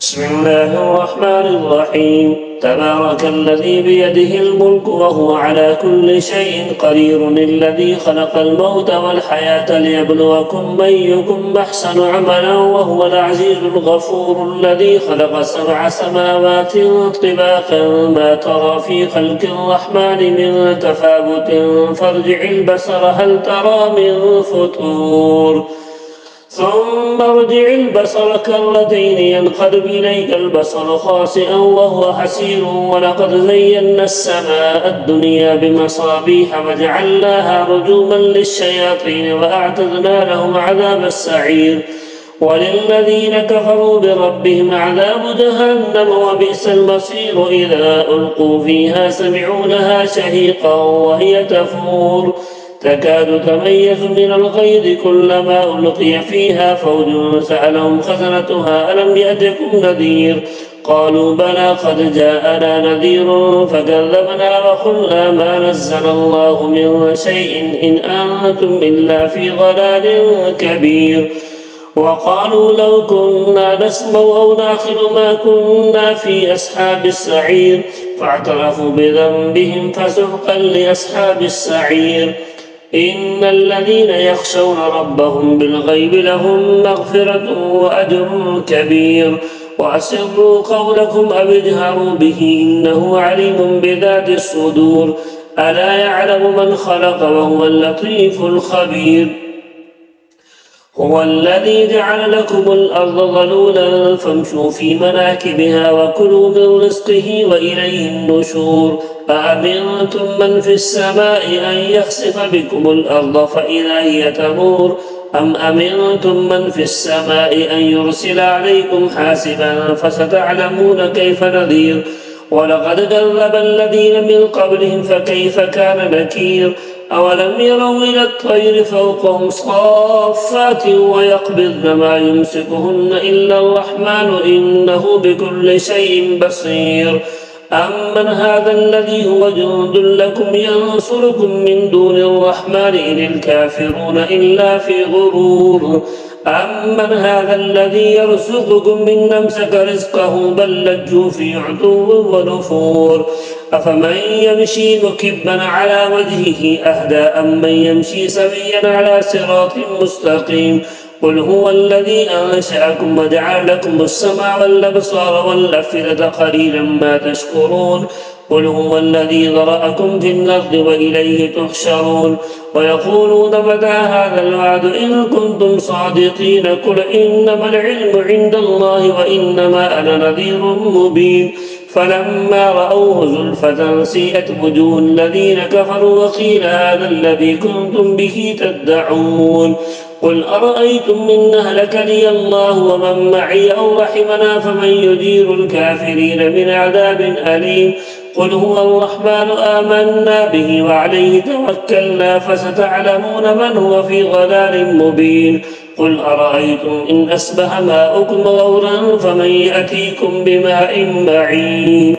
بسم الله الرحمن الرحيم. تبارك الذي بيده الملك وهو على كل شيء قدير، الذي خلق الموت والحياة ليبلوكم أيكم أحسن عملا وهو العزيز الغفور، الذي خلق 7 سماوات طباقا ما ترى في خلق الرحمن من تفاوت فارجع البصر هل ترى من فطور ثم ارجع البصر كرتين ينقلب إليك البصر خاسئا وهو حسير، ولقد زينا السماء الدنيا بمصابيح وجعلناها رجوما للشياطين وأعتدنا لهم عذاب السعير، وللذين كفروا بربهم عذاب جهنم وبئس المصير. إذا ألقوا فيها سمعوا لها شهيقا وهي تفور تكاد تميز من الغيظ كلما ألقي فيها فوج سألهم خزنتها ألم يأتكم نذير قالوا بلى قد جاءنا نذير فكذبنا وقلنا ما نزل الله من شيء إن أنتم إلا في ضلال كبير. وقالوا لو كنا نسمع أو نعقل ما كنا في أصحاب السعير فاعترفوا بذنبهم فسحقا لأصحاب السعير. إن الذين يخشون ربهم بالغيب لهم مغفرة وأجر كبير. وأسروا قولكم أو اجهروا به إنه عليم بذات الصدور. ألا يعلم من خلق وهو اللطيف الخبير. هو الذي جعل لكم الأرض ذلولا فامشوا في مناكبها وكلوا من رزقه وإليه النشور. أأمنتم من في السماء أن يخسف بكم الأرض فإذا هي تمور أم أمنتم من في السماء أن يرسل عليكم حاسبا فستعلمون كيف نذير. ولقد كذب الذين من قبلهم فكيف كان نكير. أولم يروا إلى الطير فوقهم صافات ويقبضن ما يمسكهن إلا الرحمن إنه بكل شيء بصير. أمن هذا الذي هو جند لكم ينصركم من دون الرحمن إن الكافرون إلا في غرور. أمن هذا الذي يرزقكم من أمسك رزقه بل لجوا في عتو ونفور. أفمن يمشي مكبا على وجهه أهدى أمن يمشي سويا على صراط مستقيم. قل هو الذي أنشأكم وجعل لكم السمع والأبصار والأفئدة قليلا ما تشكرون. قل هو الذي ذرأكم في الأرض وإليه تحشرون. ويقولون متى هذا الوعد إن كنتم صادقين قل إنما العلم عند الله وإنما أنا نذير مبين. فلما رأوه زلفة سيئت وجوه الذين كفروا وقيل هذا الذي كنتم به تدعون. قل أرأيتم إن أهلكني الله ومن معي أو رحمنا فمن يجير الكافرين من عذاب أليم. قل هو الرحمن آمنا به وعليه توكلنا فستعلمون من هو في ضلال مبين. قل أرأيتم إن أصبح ماؤكم غورا فمن يأتيكم بماء معين.